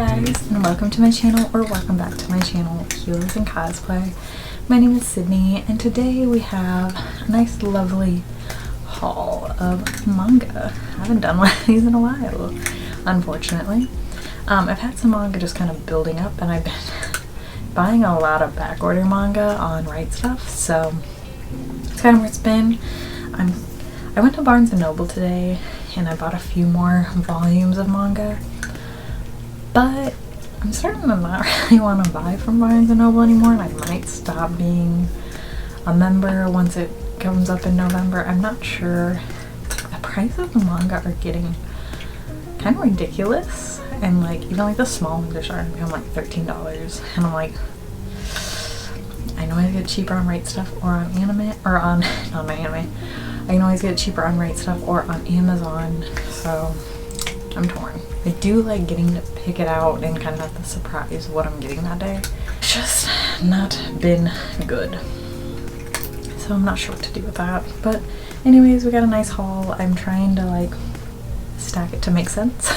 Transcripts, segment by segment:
guys, and welcome to my channel, or welcome back to my channel, Healers and Cosplay. My name is Sydney, and today we have a nice lovely haul of manga. I haven't done one of these in a while, unfortunately. I've had some manga just kind of building up, and I've been buying a lot of backorder manga on Right Stuff, so it's kind of where it's been. I went to Barnes & Noble today, and I bought a few more volumes of manga. But I'm starting to not really want to buy from Barnes & Noble anymore, and I might stop being a member once it comes up in November. I'm not sure. The price of the manga are getting kind of ridiculous, and like even like the small ones are starting to become like $13, and I'm like, I know I get cheaper on Right Stuff or on anime, or on not my anime. I can always get cheaper on Right Stuff or on Amazon, so I'm torn. I do like getting to pick it out and kind of have the surprise of what I'm getting that day. It's just not been good. So I'm not sure what to do with that. But anyways, we got a nice haul. I'm trying to like stack it to make sense.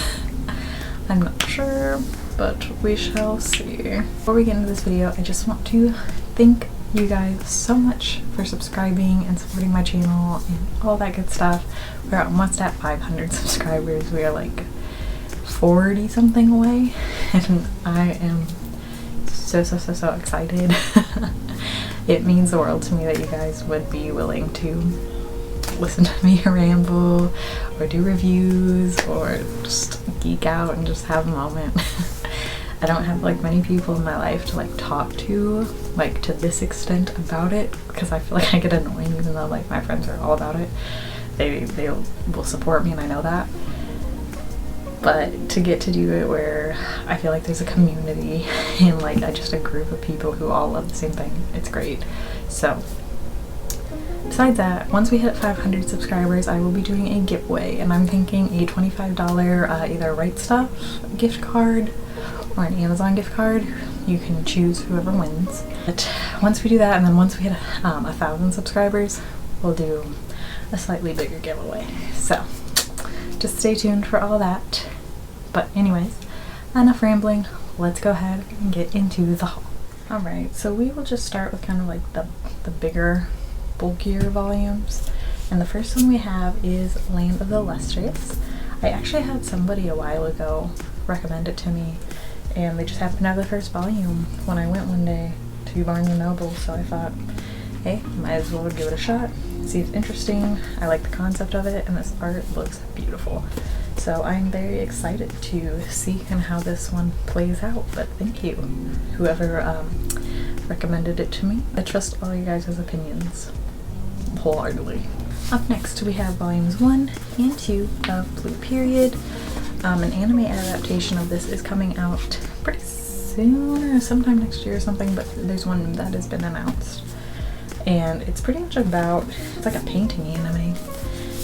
I'm not sure, but we shall see. Before we get into this video, I just want to thank you guys so much for subscribing and supporting my channel and all that good stuff. We're almost at 500 subscribers. We are like 40 something away, and I am so excited. It means the world to me that you guys would be willing to listen to me ramble or do reviews or just geek out and just have a moment. I don't have like many people in my life to like talk to like to this extent about it, because I feel like I get annoying even though like my friends are all about it. They will support me, and I know that. But to get to do it where I feel like there's a community and like just a group of people who all love the same thing, it's great. So besides that, once we hit 500 subscribers, I will be doing a giveaway, and I'm thinking a $25 either Right Stuff gift card or an Amazon gift card. You can choose whoever wins. But once we do that, and then once we hit 1,000 subscribers, we'll do a slightly bigger giveaway. So just stay tuned for all that. But anyways, enough rambling. Let's go ahead and get into the haul. Alright, so we will just start with kind of like the bigger, bulkier volumes. And the first one we have is Land of the Illustrious. I actually had somebody a while ago recommend it to me, and they just happened to have the first volume when I went one day to Barnes & Noble, so I thought, hey, might as well give it a shot, see if it's interesting. I like the concept of it, and this art looks beautiful. So I'm very excited to see kind of how this one plays out, but thank you, whoever recommended it to me. I trust all you guys' opinions wholeheartedly. Up next we have volumes 1 and 2 of Blue Period. An anime adaptation of this is coming out pretty soon, or sometime next year or something, but there's one that has been announced. And it's pretty much about, it's like a painting anime,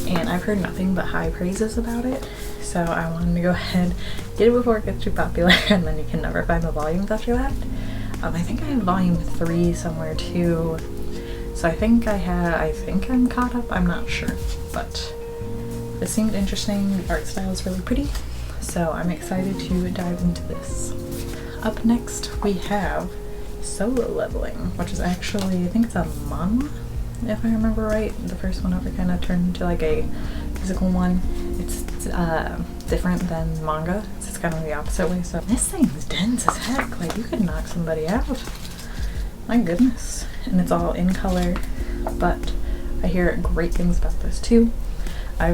and I've heard nothing but high praises about it, so I wanted to go ahead, get it before it gets too popular, and then you can never find the volumes after that. I think I have volume 3 somewhere too, so I think I'm caught up, I'm not sure, but it seemed interesting. The art style is really pretty, so I'm excited to dive into this. Up next we have Solo Leveling, which is actually, I think it's a manga, if I remember right. The first one ever kind of turned into like a physical one. It's different than manga. It's kind of the opposite way. So this thing's dense as heck. Like you could knock somebody out. My goodness. And it's all in color, but I hear great things about this too.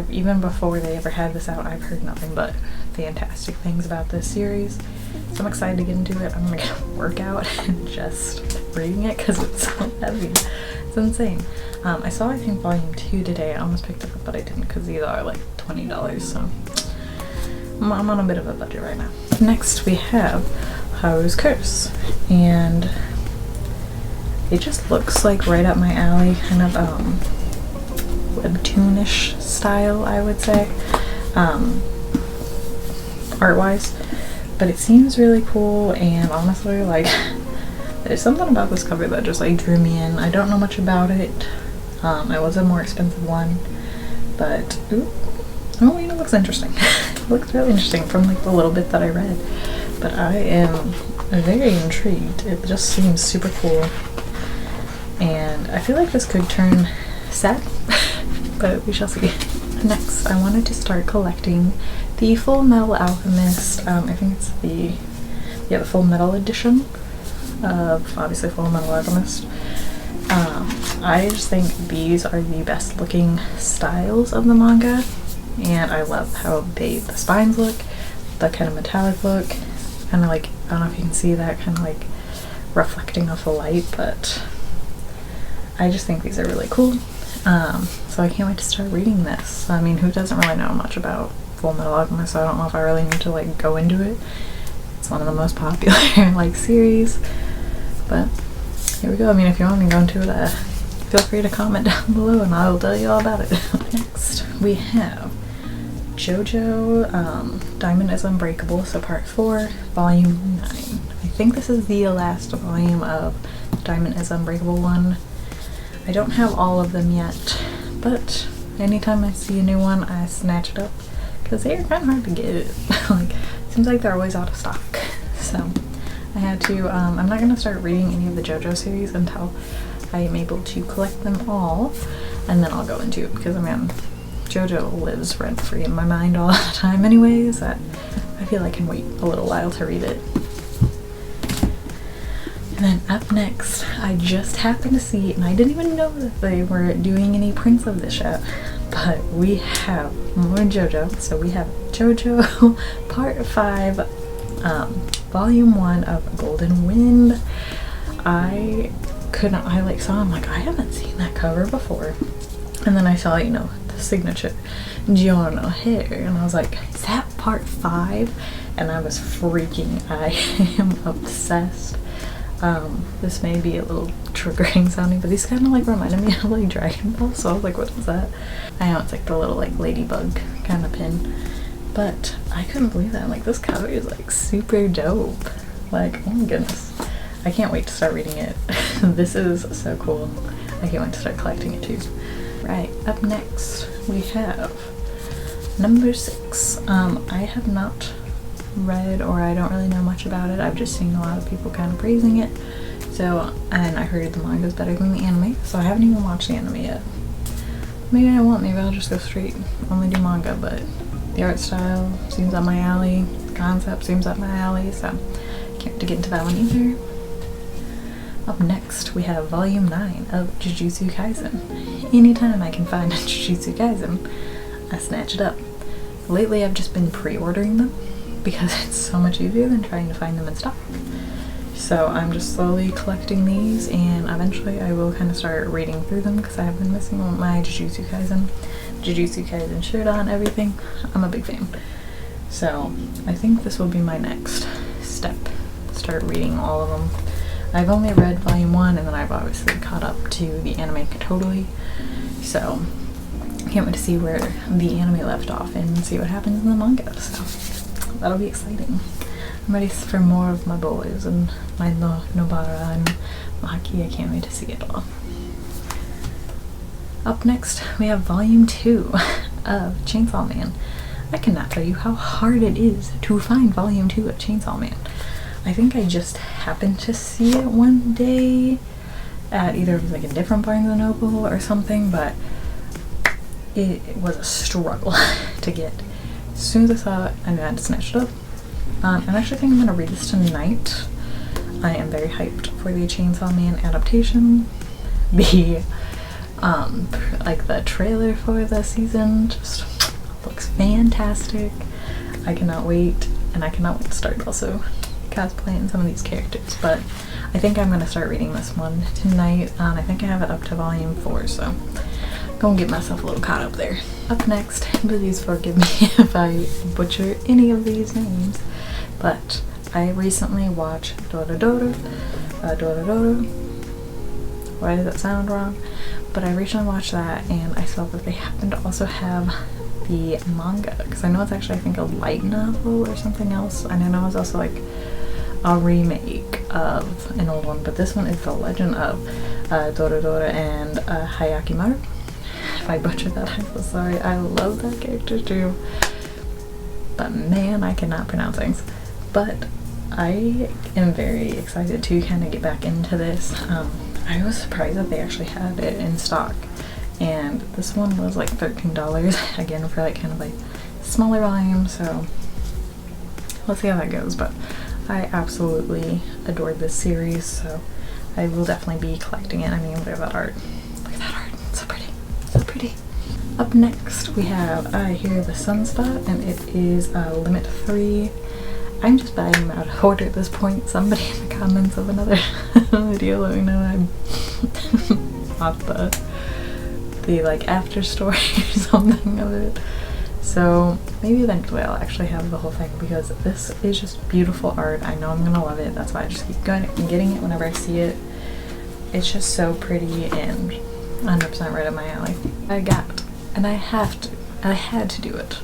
Even before they ever had this out, I've heard nothing but fantastic things about this series. So I'm excited to get into it. I'm gonna get a workout and just reading it because it's so heavy. It's insane. I saw, I think, volume 2 today. I almost picked it up, but I didn't because these are like $20, so I'm on a bit of a budget right now. Next we have Haru's Curse, and it just looks like right up my alley, kind of webtoonish style, I would say, art-wise, but it seems really cool. And honestly, like, there's something about this cover that just like drew me in. I don't know much about it. It was a more expensive one, but ooh, oh, you know, it looks interesting. It looks really interesting from like the little bit that I read. but I am very intrigued. It just seems super cool, and I feel like this could turn sad, but we shall see. Next, I wanted to start collecting the Full Metal Alchemist. I think it's the Full Metal edition of, obviously, Full Metal Alchemist. I just think these are the best looking styles of the manga, and I love how the spines look, the kind of metallic look, kind of like, I don't know if you can see that, kind of like reflecting off the light, but I just think these are really cool. So I can't wait to start reading this. I mean, who doesn't really know much about Full Metal Alchemist, so I don't know if I really need to like go into it. It's one of the most popular like series, but here we go. I mean, if you want me to go into it, feel free to comment down below and I will tell you all about it. Next, we have JoJo Diamond is Unbreakable, so part 4, volume 9. I think this is the last volume of Diamond is Unbreakable 1. I don't have all of them yet, but anytime I see a new one, I snatch it up because they are kind of hard to get. Like, seems like they're always out of stock. So I had to, I'm not going to start reading any of the JoJo series until I am able to collect them all, and then I'll go into it, because I mean, JoJo lives rent-free in my mind all the time anyways, that I feel I can wait a little while to read it. And then up next, I just happened to see, and I didn't even know that they were doing any prints of this yet, but we have more JoJo. So we have JoJo Part 5, Volume 1 of Golden Wind. I like saw, I'm like, I haven't seen that cover before. And then I saw, you know, the signature Giorno hair, and I was like, is that Part 5? And I was freaking, I am obsessed. This may be a little triggering sounding, but these kind of like reminded me of like Dragon Ball, so I was like, what is that? I know it's like the little like ladybug kind of pin, but I couldn't believe that. Like, this cover is like super dope. Like, oh my goodness. I can't wait to start reading it. This is so cool. I can't wait to start collecting it too. Right, up next we have number 6. I have not read, or I don't really know much about it. I've just seen a lot of people kind of praising it. So, and I heard the manga is better than the anime, so I haven't even watched the anime yet. Maybe I won't, maybe I'll just go straight, only do manga, but the art style seems up my alley, the concept seems up my alley, so can't wait to get into that one either. Up next, we have volume 9 of Jujutsu Kaisen. Anytime I can find a Jujutsu Kaisen, I snatch it up. Lately, I've just been pre-ordering them because it's so much easier than trying to find them in stock. So I'm just slowly collecting these, and eventually I will kind of start reading through them because I have been missing my Jujutsu Kaisen shirt on, everything. I'm a big fan. So I think this will be my next step. Start reading all of them. I've only read volume 1, and then I've obviously caught up to the anime totally. So I can't wait to see where the anime left off and see what happens in the manga. So that'll be exciting. I'm ready for more of my boys and my Nobara and Maki. I can't wait to see it all. Up next, we have volume 2 of Chainsaw Man. I cannot tell you how hard it is to find volume 2 of Chainsaw Man. I think I just happened to see it one day at either like a different Barnes & Noble or something, but it was a struggle to get. As soon as I saw it, I knew I had to snatch it up. I actually think I'm going to read this tonight. I am very hyped for the Chainsaw Man adaptation. The like the trailer for the season just looks fantastic. I cannot wait, and I cannot wait to start also cosplaying some of these characters. But I think I'm going to start reading this one tonight. I think I have it up to volume 4, so gonna get myself a little caught up there. Up next, please forgive me if I butcher any of these names, but I recently watched Dorodoro. Why does that sound wrong? But I recently watched that, and I saw that they happen to also have the manga, because I know it's actually, I think, a light novel or something else, and I know it's also like a remake of an old one, but this one is The Legend of Dorodoro and Hayakimaru. If I butchered that, I'm so sorry. I love that character too, but man, I cannot pronounce things. But I am very excited to kind of get back into this. I was surprised that they actually had it in stock, and this one was like $13 again for like kind of like smaller volume, so let's see how that goes. But I absolutely adored this series, so I will definitely be collecting it. I mean, look at that art. Look at that art. It's so pretty. So pretty. Up next we have I Hear the Sunspot, and it is limit 3. I'm just buying them out of order at this point. Somebody in the comments of another video let me know I'm off the like after story or something of it. So maybe eventually I'll actually have the whole thing, because this is just beautiful art. I know I'm gonna love it. That's why I just keep going and getting it whenever I see it. It's just so pretty and 100% right up my alley. I had to do it.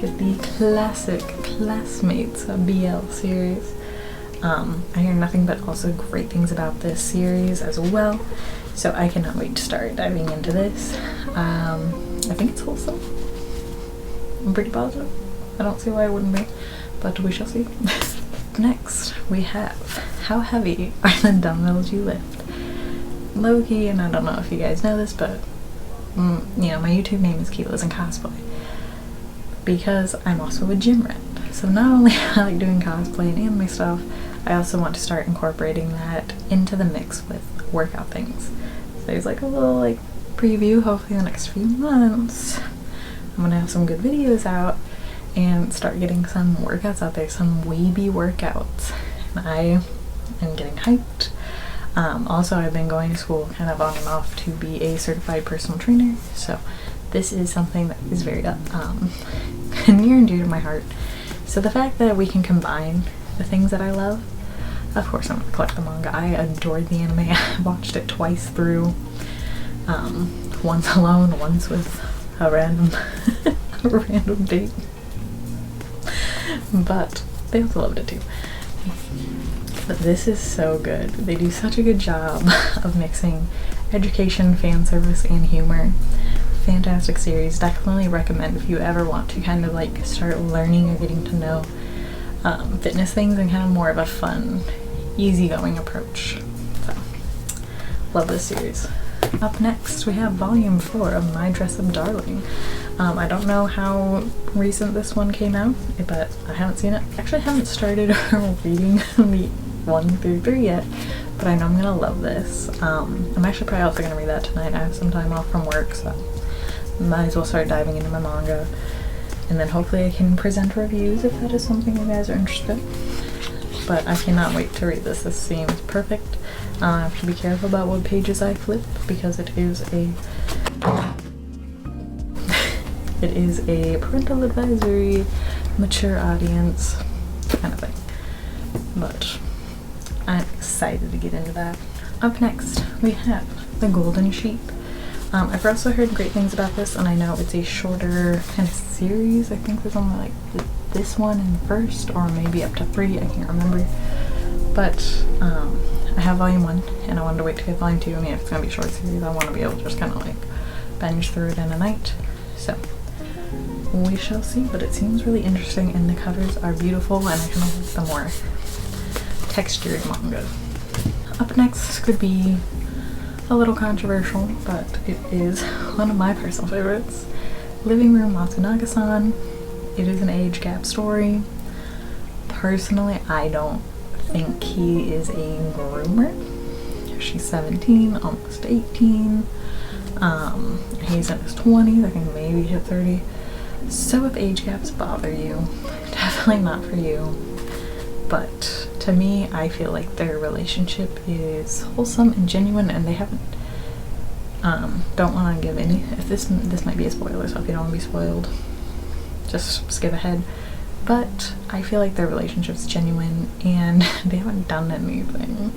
Get the classic Classmates BL series. I hear nothing but also great things about this series as well, so I cannot wait to start diving into this. I think it's wholesome. I'm pretty positive. I don't see why it wouldn't be, but we shall see. Next, we have How Heavy Are the Dumbbells You Lift? Low-key, and I don't know if you guys know this, but you know, my YouTube name is Kilos and Cosplay, because I'm also a gym rat. So not only I like doing cosplay and anime stuff, I also want to start incorporating that into the mix with workout things. So there's like a little like preview. Hopefully in the next few months I'm gonna have some good videos out and start getting some workouts out there, some weeby workouts. And I am getting hyped. Also, I've been going to school kind of on and off to be a certified personal trainer, so this is something that is very near and dear to my heart. So the fact that we can combine the things that I love, of course I'm going to collect the manga. I adored the anime. I watched it twice through, once alone, once with a random, a random date, but they also loved it too. But this is so good. They do such a good job of mixing education, fan service, and humor. Fantastic series. Definitely recommend if you ever want to kind of like start learning or getting to know fitness things in kind of more of a fun, easygoing approach. So, love this series. Up next, we have Volume 4 of My Dress Up Darling. I don't know how recent this one came out, but I haven't seen it. Actually, I haven't started reading the 1 through 3 yet, but I know I'm gonna love this. I'm actually probably also gonna read that tonight. I have some time off from work, so might as well start diving into my manga, and then hopefully I can present reviews if that is something you guys are interested in. But I cannot wait to read this. This seems perfect. I have to be careful about what pages I flip, because it is a parental advisory, mature audience kind of thing. But I'm excited to get into that. Up next, we have The Golden Sheep. I've also heard great things about this, and I know it's a shorter kind of series. I think there's only like this one and the first, or maybe up to 3, I can't remember. But I have Volume 1, and I wanted to wait to get Volume 2. I mean, if it's gonna be a short series, I want to be able to just kind of like binge through it in a night. So we shall see, but it seems really interesting, and the covers are beautiful, and I kind of like the more textured manga. Up next could be a little controversial, but it is one of my personal favorites. Living Room Matsunaga-san. It is an age gap story. Personally, I don't think he is a groomer. She's 17, almost 18. He's in his 20s, I think maybe hit 30. So if age gaps bother you, definitely not for you. But to me, I feel like their relationship is wholesome and genuine, and they haven't, don't want to give any, if this might be a spoiler, so if you don't want to be spoiled, just skip ahead. But I feel like their relationship's genuine, and they haven't done anything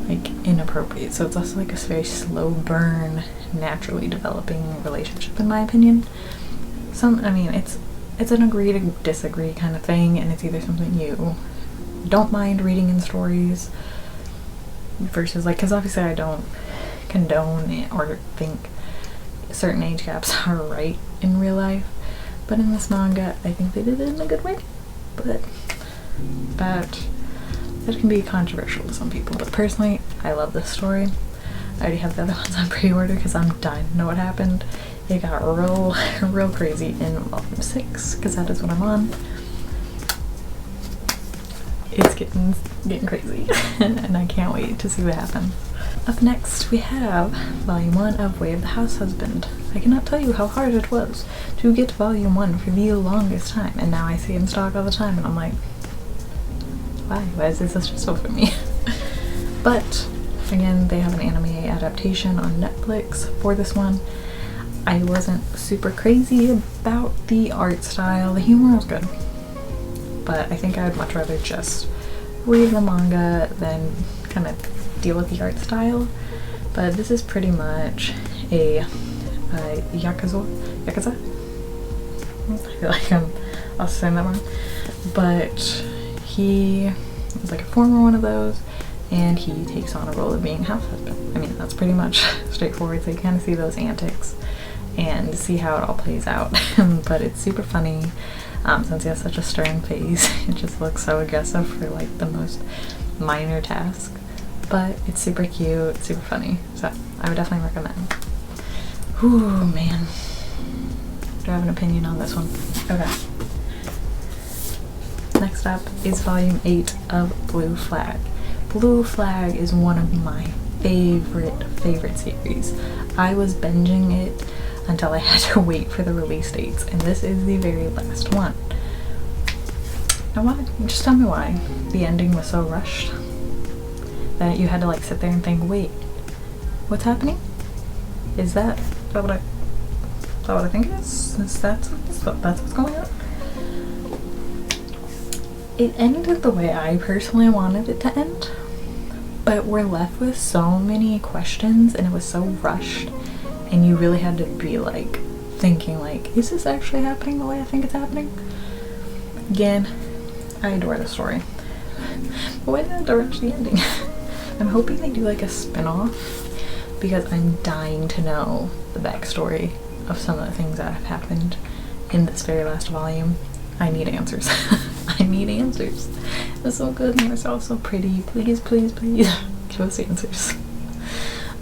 like inappropriate, so it's also like a very slow burn, naturally developing relationship, in my opinion. I mean, it's an agree to disagree kind of thing, and it's either something you don't mind reading in stories versus like, because obviously I don't condone or think certain age gaps are right in real life, but in this manga I think they did it in a good way. But that that can be controversial to some people, but personally, I love this story. I already have the other ones on pre-order because I'm dying to know what happened. It got real crazy in volume 6 because that is what I'm on. It's getting crazy and I can't wait to see what happens. Up next we have volume 1 of Way of the House Husband. I cannot tell you how hard it was to get volume 1 for the longest time, and now I see it in stock all the time and I'm like, why is this so stressful for me? But again, they have an anime adaptation on Netflix for this one. I wasn't super crazy about the art style. The humor was good, but I think I would much rather just read the manga than kind of deal with the art style. But this is pretty much a Yakuza? I feel like I'm also saying that wrong. But he is like a former one of those, and he takes on a role of being a house husband. I mean, that's pretty much straightforward, so you kind of see those antics and see how it all plays out. But it's super funny. Since he has such a stern face, it just looks so aggressive for like the most minor task. But it's super cute, super funny, so I would definitely recommend. Ooh, man. Do I have an opinion on this one? Okay. Next up is volume 8 of Blue Flag. Blue Flag is one of my favorite series. I was binging it until I had to wait for the release dates, and this is the very last one. Now why? Just tell me why the ending was so rushed that you had to like sit there and think, wait, what's happening? Is that what I think it is? That's what's going on? It ended the way I personally wanted it to end, but we're left with so many questions and it was so rushed, and you really had to be like thinking like, is this actually happening the way I think it's happening? Again, I adore the story, but why did I have to rush the ending? I'm hoping they do like a spin-off because I'm dying to know the backstory of some of the things that have happened in this very last volume. I need answers. I need answers. It was so good and they're all so pretty. Please, please, please give us answers.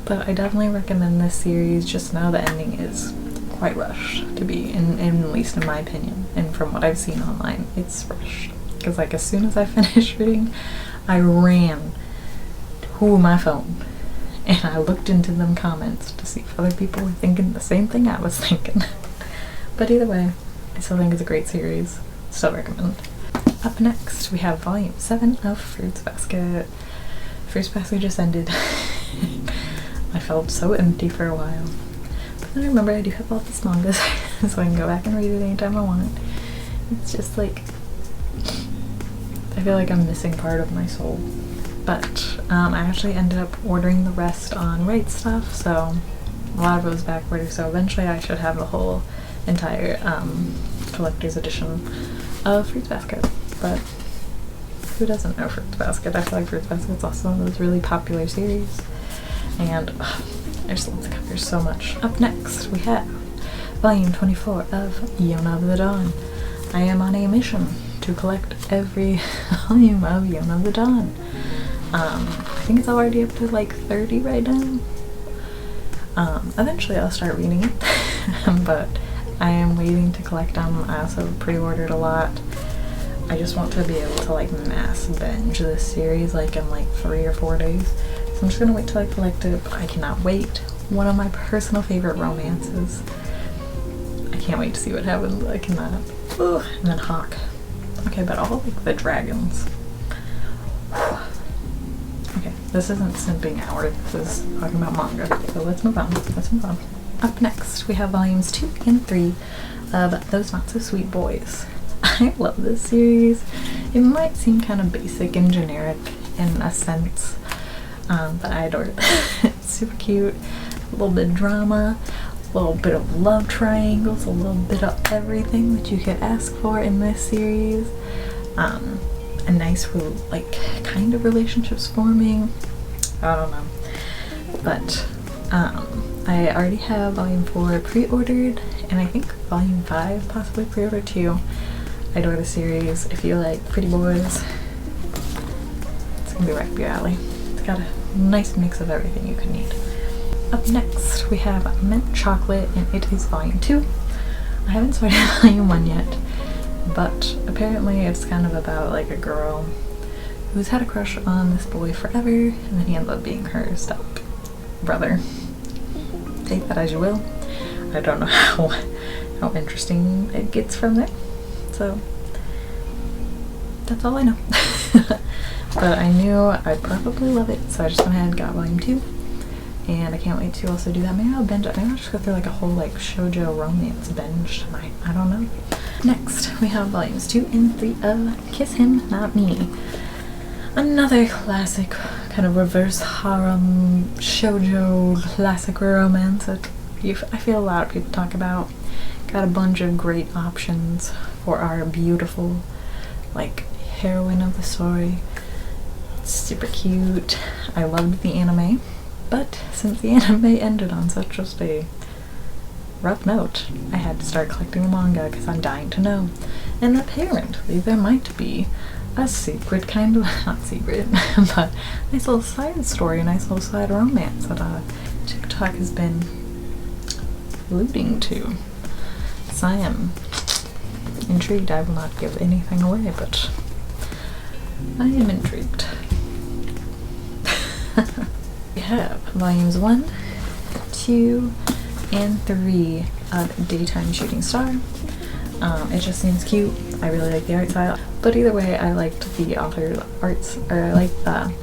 But I definitely recommend this series. Just know the ending is quite rushed to be, at least in my opinion. And from what I've seen online, it's rushed. Because like as soon as I finished reading, I ran to my phone and I looked into them comments to see if other people were thinking the same thing I was thinking. But either way, I still think it's a great series. Still recommend. Up next, we have volume 7 of Fruits Basket. Fruits Basket just ended. I felt so empty for a while. But then I remember I do have all these mangas, so I can go back and read it anytime I want. It's just like, I feel like I'm missing part of my soul. But I actually ended up ordering the rest on Right Stuff, so a lot of it was back ordered, so eventually I should have the whole entire collector's edition of Fruits Basket. But who doesn't know Fruits Basket? I feel like Fruits Basket is also one of those really popular series, and I just love the covers so much. Up next we have volume 24 of Yona of the Dawn. I am on a mission to collect every volume of Yona of the Dawn. I think it's already up to like 30 right now. Eventually I'll start reading it, but I am waiting to collect them. I also pre-ordered a lot. I just want to be able to like mass binge this series like in like 3 or 4 days. So I'm just gonna wait till I collect it, but I cannot wait. One of my personal favorite romances. I can't wait to see what happens. I cannot. Ugh. And then Hawk. Okay, but all like the dragons. Okay, this isn't simping hour, this is talking about manga, so let's move on. Up next, we have volumes 2 and 3 of Those Not So Sweet Boys. I love this series. It might seem kind of basic and generic in a sense, but I adore it. It's super cute, a little bit of drama, a little bit of love triangles, a little bit of everything that you could ask for in this series. A nice like kind of relationships forming. I don't know, but I already have volume 4 pre-ordered, and I think volume 5 possibly pre-ordered too. I adore the series. If you like pretty boys, gonna be right up your alley. It's got a nice mix of everything you could need. Up next, we have Mint Chocolate, and it is volume 2. I haven't started volume 1 yet, but apparently it's kind of about like a girl who's had a crush on this boy forever, and then he ends up being her step brother. Take that as you will. I don't know how interesting it gets from there. So that's all I know. But I knew I'd probably love it, so I just went ahead and got volume 2. And I can't wait to also do that. Maybe I'll binge it. Maybe I'll just go through like a whole like shoujo romance binge tonight. I don't know. Next, we have volumes 2 and 3 of Kiss Him, Not Me. Another classic kind of reverse harem shoujo classic romance that I feel a lot of people talk about. Got a bunch of great options for our beautiful like heroine of the story. Super cute. I loved the anime. But since the anime ended on such just a rough note, I had to start collecting the manga because I'm dying to know. And apparently there might be a secret kind of, not secret, but nice little side story, a nice little side romance that TikTok has been alluding to. So I am intrigued. I will not give anything away, but I am intrigued. We have volumes 1, 2, and 3 of Daytime Shooting Star. It just seems cute. I really like the art style, but either way, I liked the author's arts, or I liked the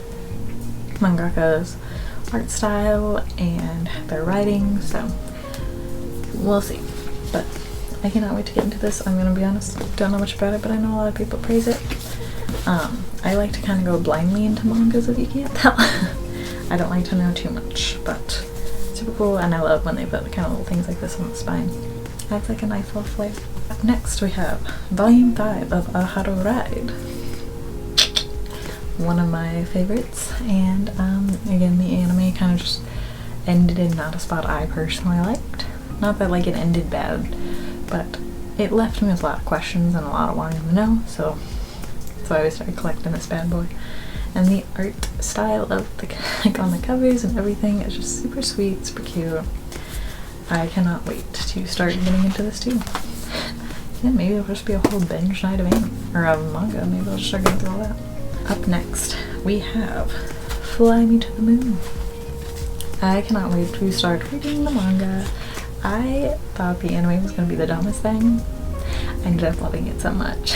mangaka's art style and their writing, so we'll see. But I cannot wait to get into this. I'm gonna be honest, don't know much about it, but I know a lot of people praise it. I like to kind of go blindly into mangas, if you can't tell. I don't like to know too much, but super cool, and I love when they put kind of little things like this on the spine. Adds like a nice little flavor. Up next, we have volume 5 of A Haru Ride. One of my favorites, and again, the anime kind of just ended in not a spot I personally liked. Not that like it ended bad, but it left me with a lot of questions and a lot of wanting to know, so I started collecting this bad boy. And the art style of the like on the covers and everything is just super sweet, super cute. I cannot wait to start getting into this too. And maybe it'll just be a whole binge night of anime or of manga. Maybe I'll just start getting through all that. Up next, we have Fly Me to the Moon. I cannot wait to start reading the manga. I thought the anime was gonna be the dumbest thing. I ended up loving it so much.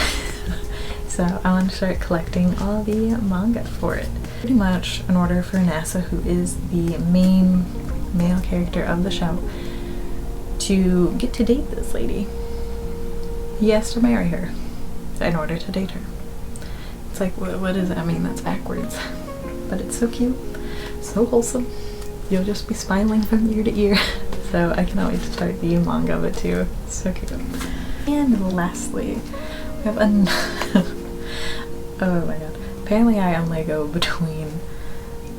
So I want to start collecting all the manga for it. Pretty much in order for Nasa, who is the main male character of the show, to get to date this lady, he has to marry her in order to date her. It's like, what does that mean? That's backwards. But it's so cute, so wholesome. You'll just be smiling from ear to ear. So I cannot wait to start the manga of it too. It's so cute. And lastly, we have oh my god. Apparently I only go between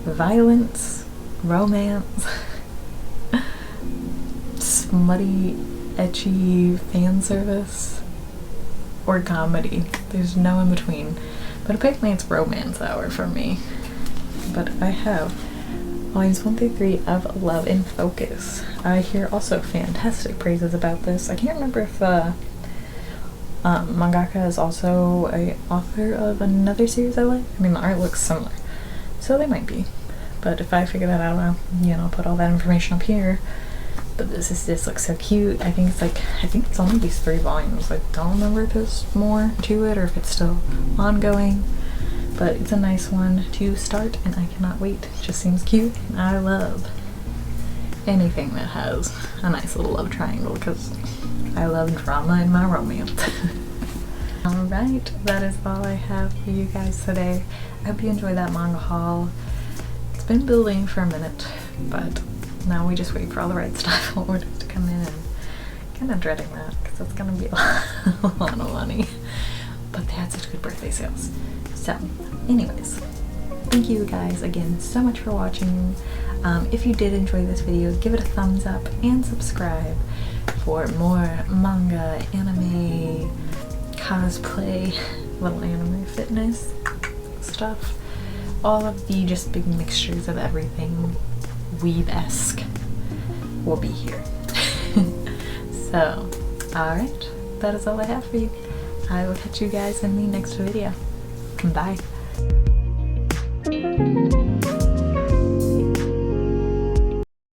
violence, romance, smutty, ecchi fan service, or comedy. There's no in between. But apparently it's romance hour for me. But I have volumes 1 through 3 of Love in Focus. I hear also fantastic praises about this. I can't remember if mangaka is also a author of another series I like. I mean, the art looks similar, so they might be. But if I figure that out, I'll put all that information up here. But this looks so cute. I think it's only these 3 volumes. I don't remember if there's more to it or if it's still ongoing. But it's a nice one to start, and I cannot wait. It just seems cute, and I love anything that has a nice little love triangle because I love drama in my romance. Alright, that is all I have for you guys today. I hope you enjoyed that manga haul. It's been building for a minute, but now we just wait for all the right style orders to come in, and kind of dreading that because it's going to be a lot of money. But they had such good birthday sales. So, anyways, thank you guys again so much for watching. If you did enjoy this video, give it a thumbs up and subscribe for more manga, anime, cosplay, little anime fitness stuff. all of the just big mixtures of everything weeb-esque will be here. So, alright, that is all I have for you. I will catch you guys in the next video. Bye.